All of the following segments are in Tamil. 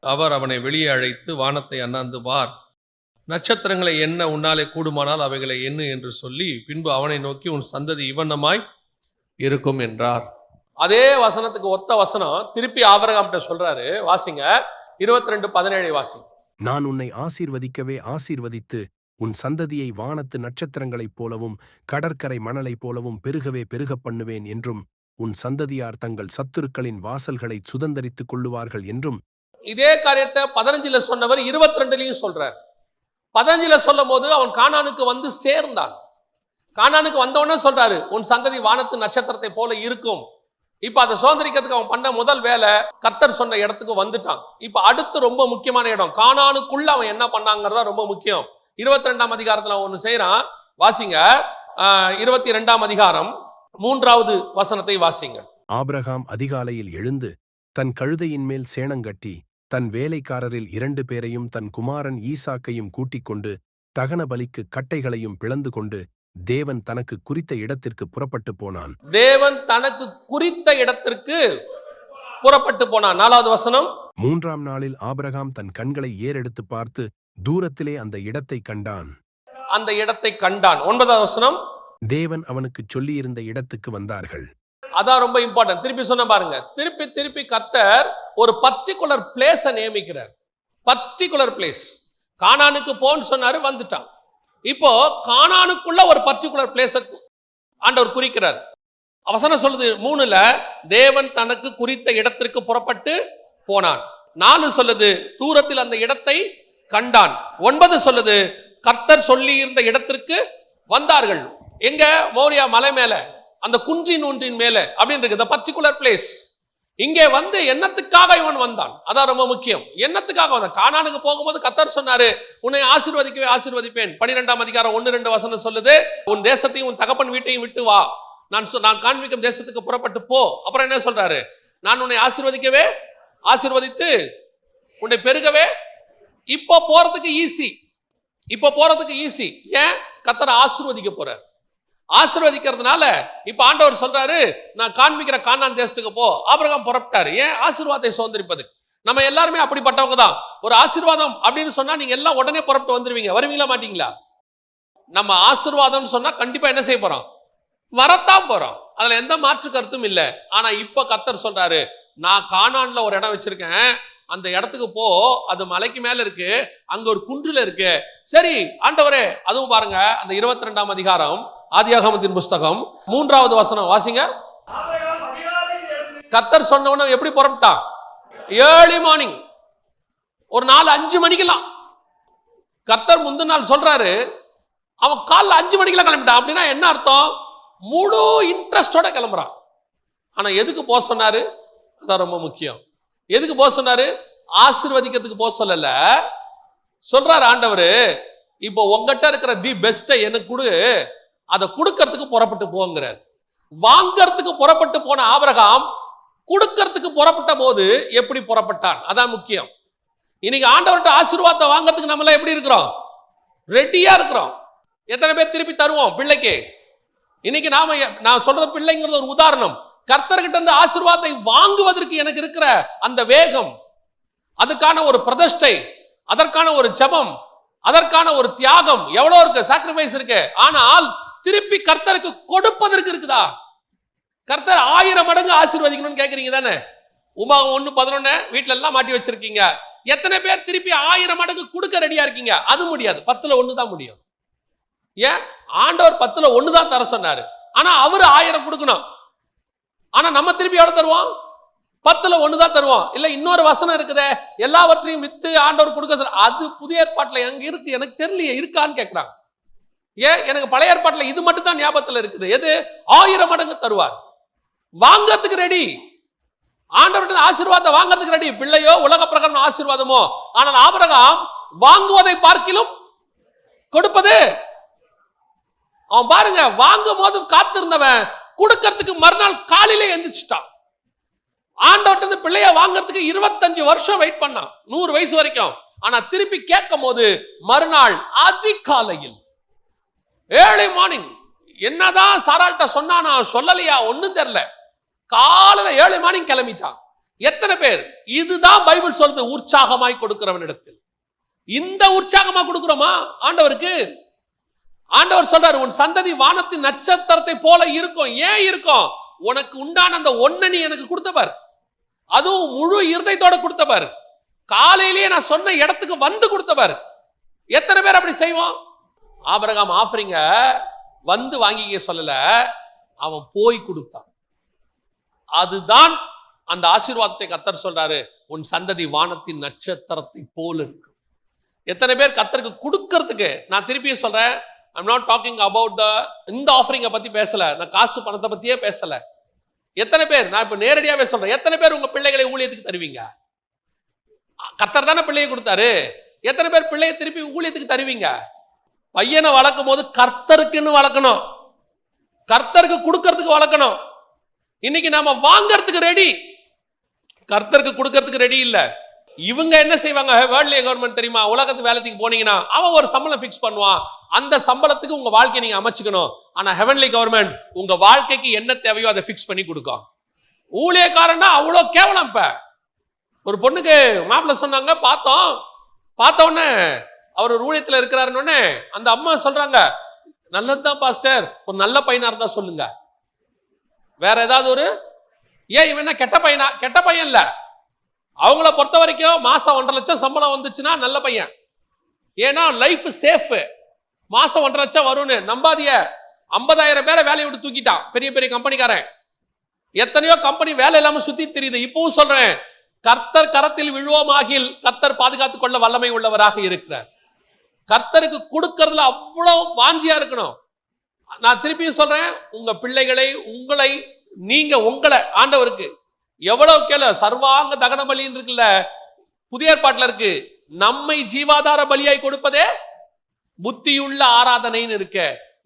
அவர் அவனை வெளியே அழைத்து வானத்தை அண்ணாந்து பார், நட்சத்திரங்களை எண்ண உன்னாலே கூடுமானால் அவைகளை எண்ணு என்று சொல்லி பின்பு அவனை நோக்கி உன் சந்ததி இவண்ணமாய் இருக்கும் என்றார். அதே வசனத்துக்கு ஒத்த வசனம் திருப்பி ஆபிரகாம்கிட்ட சொல்றாரு. வாசிங்க 22:17 வாசிங்க. நான் உன்னை ஆசீர்வதிக்கவே ஆசீர்வதித்து உன் சந்ததியை வானத்து நட்சத்திரங்களைப் போலவும் கடற்கரை மணலைப் போலவும் பெருகவே பெருகப் பண்ணுவேன் என்றும் உன் சந்ததியார் தங்கள் சத்துருக்களின் வாசல்களை சுதந்தரித்துக் கொள்ளுவார்கள் என்றும். இதே காரியத்தை 15 சொன்னவர் 22 சொல்றார். 15 சொல்லும் போது அவன் கானானுக்கு வந்து சேர்ந்தான். கானானுக்கு வந்தவொடனே சொல்றாரு, உன் சந்ததி வானத்து நட்சத்திரத்தை போல இருக்கும். இப்ப அதை சுதந்திரிக்கிறதுக்கு அவன் பண்ண முதல் வேலை கர்த்தர் சொன்ன இடத்துக்கு வந்துட்டான். இப்ப அடுத்து ரொம்ப முக்கியமான இடம், கானானுக்குள்ள அவன் என்ன பண்ணாங்கிறதா ரொம்ப முக்கியம். 22ஆம் அதிகாரத்துல அவன் ஒண்ணு செய்யறான். வாசிங்க 22ஆம் அதிகாரம் 3வது வசனத்தை வாசிங்க. ஆபிரகாம் அதிகாலையில் எழுந்து தன் கழுதையின் மேல் சேணங்கட்டி தன் வேலைக்காரரில் 2 பேரையும் தன் குமாரன் ஈசாக்கையும் கூட்டிக் கொண்டு தகன பலிக்கு கட்டைகளையும் பிளந்து கொண்டு தேவன் தனக்கு குறித்த இடத்திற்கு புறப்பட்டு போனான். தேவன் தனக்கு குறித்த இடத்திற்கு புறப்பட்டு போனான். 4வது வசனம். 3ஆம் நாளில் ஆபிரகாம் தன் கண்களை ஏறெடுத்து பார்த்து தூரத்திலே அந்த இடத்தை கண்டான். அந்த இடத்தை கண்டான். 9வது வசனம். தேவன் அவனுக்கு சொல்லியிருந்த இடத்துக்கு வந்தார்கள். அதான் ரொம்ப இம்பார்ட்டன்ட். திருப்பி சொன்ன பாருங்க, திருப்பி திருப்பி கர்த்தர் ஒரு பர்டிகுலர் பிளேஸ நியமிக்கிறார். Particular place. கானானுக்கு போன்னு சொன்னாரு, வந்துட்டான். இப்போ கானானுக்குள்ள ஒரு பர்டிகுலர் பிளேஸ ஆண்டவர் குறிக்கிறார். வசனம் சொல்லுது 3ல தேவன் தனக்கு குறித்த இடத்திற்கு புறப்பட்டு போனான். 4 சொல்லுது தூரத்தில் அந்த இடத்தை கண்டான். 9 சொல்லுது கர்த்தர் சொல்லி இருந்த இடத்திற்கு வந்தார்கள். எங்க? மோரியா மலை மேல, அந்த குன்றின் ஒன்றின் மேல அப்படின்னு இருக்கு. Particular place. இங்கே வந்து என்னத்துக்காக இவன் வந்தான், அதான் ரொம்ப முக்கியம். என்னத்துக்காக வந்தான்? கானானுக்கு போகும்போது கர்த்தர் சொன்னாரு, உன்னை ஆசீர்வதிக்கவே ஆசீர்வதிப்பேன். 12ஆம் அதிகாரம் 1-2 வசனம் சொல்லுது, உன் தேசத்தையும் உன் தகப்பன் வீட்டையும் விட்டு வா, நான் காண்பிக்கும் தேசத்துக்கு புறப்பட்டு போ. அப்புறம் என்ன சொல்றாரு? நான் உன்னை ஆசீர்வதிக்கவே ஆசீர்வதித்து உன்னை பெருகவே. இப்போ போறதுக்கு ஈஸி. இப்போ போறதுக்கு ஈஸி. ஏன்? கர்த்தர் ஆசீர்வதிக்க போறார். ஆசீர்வதிக்கிறதுனால இப்ப ஆண்டவர் சொல்றாரு, நான் காண்பிக்கிற கானான் தேசத்துக்கு போ. ஆபிரகாம் புறப்பட்டாரு. ஏன்? ஆசீர்வாதத்தை சுதந்திரிப்பது. நம்ம எல்லாருமே அப்படிப்பட்டவங்க தான். ஒரு ஆசீர்வாதம் அப்படின்னு சொன்னா நீங்க எல்லாம் உடனே புறப்பட்டு வந்துருவீங்க. வருவீங்களா மாட்டீங்களா? நம்ம ஆசீர்வாதம் சொன்னா கண்டிப்பா என்ன செய்ய போறோம்? வரத்தான் போறோம். அதுல எந்த மாற்று கருத்தும் இல்லை. ஆனா இப்ப கர்த்தர் சொல்றாரு, நான் கானான்ல ஒரு இடம் வச்சிருக்கேன், அந்த இடத்துக்கு போ. அது மலைக்கு மேல இருக்கு, அங்க ஒரு குன்றுல இருக்கு. சரி ஆண்டவரே. அதுவும் பாருங்க, அந்த 22ஆம் அதிகாரம் ஆதியாகமத்தின் புஸ்தகம் 3வது வசனம் வாசிங்க. கர்த்தர் சொன்னவன எப்படி புறப்பட்டான்? ஏர்லி மார்னிங், ஒரு 4-5 மணிக்கெல்லாம். கர்த்தர் முந்தின நாள் சொல்றாரு, அவன் காலைல 5 மணிக்கெல்லாம் கிளம்பிட்டான். அப்படின்னா என்ன அர்த்தம்? முழு இன்ட்ரெஸ்டோட கிளம்புறான். ஆனா எதுக்கு போக சொன்னாரு? அதான் ரொம்ப முக்கியம். எதுக்கு போக சொன்னாரு? ஆசீர்வதிக்கிறதுக்கு போக சொல்லல. சொல்றாரு ஆண்டவரு, இப்போ உங்ககிட்ட இருக்கிற தி பெஸ்ட் எனக்கு கொடு, அதை கொடுக்கறதுக்கு புறப்பட்டு போங்கிறார். வாங்கறதுக்கு புறப்பட்டு போன ஆபிரகாம் கொடுக்கறதுக்கு புறப்பட்ட போது எப்படி புறப்பட்டான்? அதான் முக்கியம். இன்னைக்கு ஆண்டவர்கிட்ட ஆசீர்வாதத்தை வாங்கறதுக்கு நம்மள எப்படி இருக்கிறோம்? ரெடியா இருக்கிறோம். எத்தனை பேர் திருப்பி தருவோம் பிள்ளைக்கு? இன்னைக்கு நான் சொல்ற பிள்ளைங்கிறது ஒரு உதாரணம். கர்த்தர்கிட்ட இருந்து ஆசீர்வாதத்தை வாங்குவதற்கு எனக்கு இருக்கிற அந்த வேகம், அதுக்கான ஒரு பிரதிஷ்டை, அதற்கான ஒரு ஜெபம், அதற்கான ஒரு தியாகம் எவ்வளவு இருக்கு, சாக்ரிஃபைஸ் இருக்கு. ஆனால் திருப்பி கர்த்தருக்கு கொடுப்பதற்கு இருக்குதா? கர்த்தர் 1000 மடங்கு ஆசீர்வதிக்கணும்னு கேட்கறீங்க தானே? உபாகம் 1:11 வீட்டுல எல்லாம் மாட்டி வச்சிருக்கீங்க. எத்தனை பேர் திருப்பி 1000 மடங்கு கொடுக்க ரெடியா இருக்கீங்க? அது முடியாது. 10ல் 1 தான் முடியும். ஏன்? ஆண்டவர் 10ல் 1 தான் தர சொன்னாரு. ஆனா அவரு 1000 கொடுக்கணும். ஆனா நம்ம திருப்பி எவ்வளவு தருவோம்? 10ல் 1 தான் தருவோம். இல்ல இன்னொரு வசனம் இருக்குதே, எல்லாவற்றையும் வித்து ஆண்டவர் கொடுக்க சொல்ற, அது புதிய ஏற்பாட்டுல எங்க இருக்கு? எனக்கு தெரியலையே, இருக்கான்னு கேட்கிறாங்க. ஏன்? எனக்கு பழைய ஏற்பாட்டுல இது மட்டும் தான் ஞாபகத்துல இருக்குது. எது? 1000 மடங்கு தருவார். வாங்கறதுக்கு ரெடி. ஆண்டவருடைய ஆசீர்வாதத்தை வாங்கறதுக்கு ரெடி. பிள்ளையோ உலக பிரகாரம் ஆசீர்வாதமோ. ஆனால் ஆபிரகாம் வாங்குவதை பார்க்கிலும் கொடுப்பது. அவன் பாருங்க, வாங்கும் போது காத்திருந்தவன் கொடுக்கறதுக்கு மறுநாள் காலையில எந்திரிச்சிட்டான். ஆண்டவர்ட்ட பிள்ளைய வாங்கறதுக்கு 25 வருஷம் வெயிட் பண்ணான், 100 வயசு வரைக்கும். ஆனா திருப்பி கேட்கும் போது மறுநாள் அதிகாலையில், ஏர்லி மார்னிங். என்னதான் சாராள்கிட்ட சொன்னானா சொல்லலையா ஒன்னும் தெரியல. காலையில ஏர்லி மார்னிங் கிளம்பிட்டான். எத்தனை பேர்? இதுதான் பைபிள் சொல்றது, உற்சாகமாய் கொடுக்கிறவனிடத்தில். இந்த உற்சாகமா கொடுக்கிறோமா ஆண்டவருக்கு? ஆண்டவர் சொல்றாரு, உன் சந்ததி வானத்தின் நட்சத்திரத்தை போல இருக்கும். ஏன் இருக்கும்? உனக்கு உண்டான அந்த ஒன்னை நீ எனக்கு கொடுத்தவர், அதுவும் முழு இருதயத்தோட கொடுத்தவர், காலையிலேயே நான் சொன்ன இடத்துக்கு வந்து கொடுத்தவர். எத்தனை பேர் அப்படி செய்வோம்? ஆபிரகாம் ஆஃபரிங்க வந்து வாங்கிக்க சொல்லல, அவன் போய் கொடுத்தான். அதுதான் அந்த ஆசீர்வாதத்தை கர்த்தர் சொல்றாரு, உன் சந்ததி வானத்தின் நட்சத்திரத்தை போல இருக்கும். எத்தனை பேர் கர்த்தருக்கு கொடுக்கறதுக்கு? நான் திருப்பியும் சொல்றேன், ஐம் நாட் டாக்கிங் அபவுட் இந்த ஆஃபரிங்கை பத்தி பேசல, நான் காசு பணத்தை பத்தியே பேசல. எத்தனை பேர், நான் இப்ப நேரடியாவே சொல்றேன், எத்தனை பேர் உங்க பிள்ளைகளை ஊழியத்துக்கு தருவீங்க? கர்த்தர் தானே பிள்ளையை கொடுத்தாரு. எத்தனை பேர் பிள்ளையை திருப்பி ஊழியத்துக்கு தருவீங்க? பையனை வளர்க்கும் போது கர்த்தருக்குன்னு வளர்க்கணும், கர்த்தருக்கு கொடுக்கறதுக்கு வளர்க்கணும். இன்னைக்கு நாம வாங்கறதுக்கு ரெடி, கர்த்தருக்கு கொடுக்கறதுக்கு ரெடி இல்ல. இவங்க என்ன செய்வாங்க? வேர்ல்ட்லிய கவர்மெண்ட் தெரியுமா? உலகத்து வேலைக்கு போனீங்கன்னா அவன் ஒரு சம்பளம் ஃபிக்ஸ் பண்ணுவான், அந்த சம்பளத்துக்கு உங்க வாழ்க்கையை நீங்க அமைச்சுக்கணும். ஆனா ஹெவன்லி கவர்மெண்ட் உங்க வாழ்க்கைக்கு என்ன தேவையோ அதை ஃபிக்ஸ் பண்ணி கொடுக்கும். ஊழியக்காரன்னா அவ்வளோ கேவலம். இப்ப ஒரு பொண்ணுக்கு மாப்பிள்ள சொன்னாங்க, பார்த்த உடனே அவர் ஒரு ஊழியத்தில் இருக்கிறாருன்னு அந்த அம்மா சொல்றாங்க, நல்லதுதான் பாஸ்டர், ஒரு நல்ல பையனா இருந்தா சொல்லுங்க. வேற ஏதாவது ஒரு, ஏன் இவன் என்ன கெட்ட பையனா? கெட்ட பையன் இல்ல. அவங்கள பொறுத்த வரைக்கும் மாசம் 1.5 லட்சம் சம்பளம் வந்துச்சுன்னா நல்ல பையன். ஏன்னா லைஃப் சேஃப். மாசம் 1.5 லட்சம் வரும்னு நம்பாதிய. 50,000 பேரை வேலையை விட்டு தூக்கிட்டான் பெரிய பெரிய கம்பெனிக்காரன். எத்தனையோ கம்பெனி வேலை இல்லாம சுத்தி தெரியுது. இப்பவும் சொல்றேன், கர்த்தர் கரத்தில் விழுவோமாகில் கர்த்தர் பாதுகாத்துக் கொள்ள வல்லமை உள்ளவராக இருக்கிறார். கர்த்தருக்கு கொடுக்கறதுல அவ்வளவு வாஞ்சியா இருக்கணும். நான் திருப்பியும் சொல்றேன், உங்க பிள்ளைகளை, உங்களை, நீங்க உங்களை ஆண்டவருக்கு எவ்வளவு கேள. சர்வாங்க தகன பலின்னு இருக்குல்ல, புதிய ஏற்பாட்டுல இருக்கு, நம்மை ஜீவாதார பலியாய் கொடுப்பதே புத்தியுள்ள ஆராதனைன்னு இருக்க.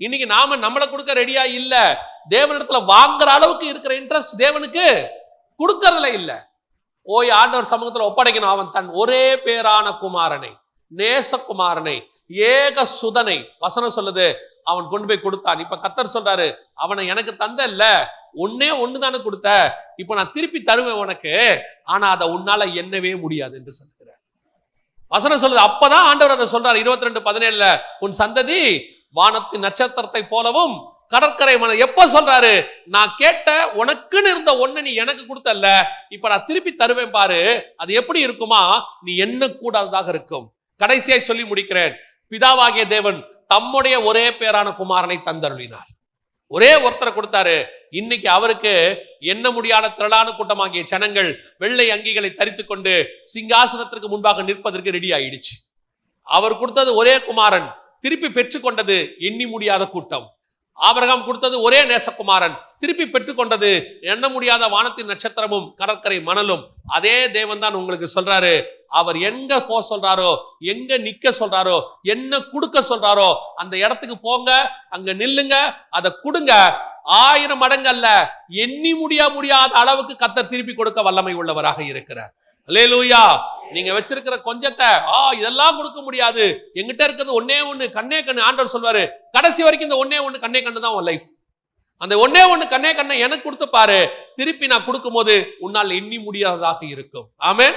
இன்னைக்கு நாம நம்மளை கொடுக்க ரெடியா இல்ல. தேவனிடத்துல வாங்குற அளவுக்கு இருக்கிற இன்ட்ரெஸ்ட் தேவனுக்கு கொடுக்கறதுல இல்ல. ஓய் ஆண்டவர் சமூகத்துல ஒப்படைக்கணும். அவன் தன் ஒரே பேரான குமாரனை, நேசகுமாரனை, ஏக சுதனை, வசனம் சொல்லுது, அவன் கொண்டு போய் கொடுத்தான். இப்ப கர்த்தர் சொல்றாரு, அவனை எனக்கு தந்த இல்ல, ஒன்னே ஒண்ணுதானே கொடுத்த, இப்ப நான் திருப்பி தருவேன் உனக்கு, ஆனா அதை உன்னால எண்ணவே முடியாது என்று சொல்லுகிறார். வசனம் சொல்லுது. அப்பதான் ஆண்டவர் அதை சொல்றாரு 22:17, உன் சந்ததி வானத்தின் நட்சத்திரத்தை போலவும் கடற்கரை மணல். எப்ப சொல்றாரு? நான் கேட்ட உனக்குன்னு இருந்த ஒண்ணு நீ எனக்கு கொடுத்தல்ல, இப்ப நான் திருப்பி தருவேன் பாரு, அது எப்படி இருக்குமா? நீ என்ன கூடாததாக இருக்கும். கடைசியாய் சொல்லி முடிக்கிறேன். பிதாவாகிய தேவன் தம்முடைய ஒரே பேரான குமாரனை தந்தருளினார். ஒரே ஒருத்தரை கொடுத்தாரு. இன்னைக்கு அவருக்கு எண்ண முடியாத திரளான கூட்டமாகிய ஜனங்கள் வெள்ளை அங்கிகளை தரித்துக் கொண்டு சிங்காசனத்திற்கு முன்பாக நிற்பதற்கு ரெடி ஆயிடுச்சு. அவர் கொடுத்தது ஒரே குமாரன், திருப்பி பெற்றுக்கொண்டது எண்ணி முடியாத கூட்டம். ஆபிரகாம் கொடுத்தது ஒரே நேசகுமாரன், திருப்பி பெற்றுக்கொண்டது எண்ண முடியாத வானத்தின் நட்சத்திரமும் கடற்கரை மணலும். அதே தேவன் தான் உங்களுக்கு சொல்றாரு, அவர் எங்க போ சொல்றாரோ, எங்க நிக்க சொல்றாரோ, என்ன கொடுக்க சொல்றாரோ அந்த இடத்துக்கு போங்க, அங்க நில்லுங்க, அதை கொடுங்க. 1000 மடங்கு அல்ல, எண்ணி முடியாத அளவுக்கு கர்த்தர் திருப்பி கொடுக்க வல்லமை உள்ளவராக இருக்கிறார். அல்லேலூயா. நீங்க வச்சிருக்கிற கொஞ்சத்தை இதெல்லாம் கொடுக்க முடியாது, எங்கிட்ட இருக்கிறது ஒன்னே ஒண்ணு, கண்ணே கண்ணு. ஆண்டவர் சொல்வாரு, கடைசி வரைக்கும் இந்த ஒன்னே ஒண்ணு கண்ணே கண்ணு தான் உன் லைஃப். அந்த ஒன்னே ஒண்ணு கண்ணே கண்ணை எனக்கு கொடுத்து பாரு, திருப்பி நான் கொடுக்கும் போது உன்னால் எண்ணி முடியாததாக இருக்கும். ஆமென்.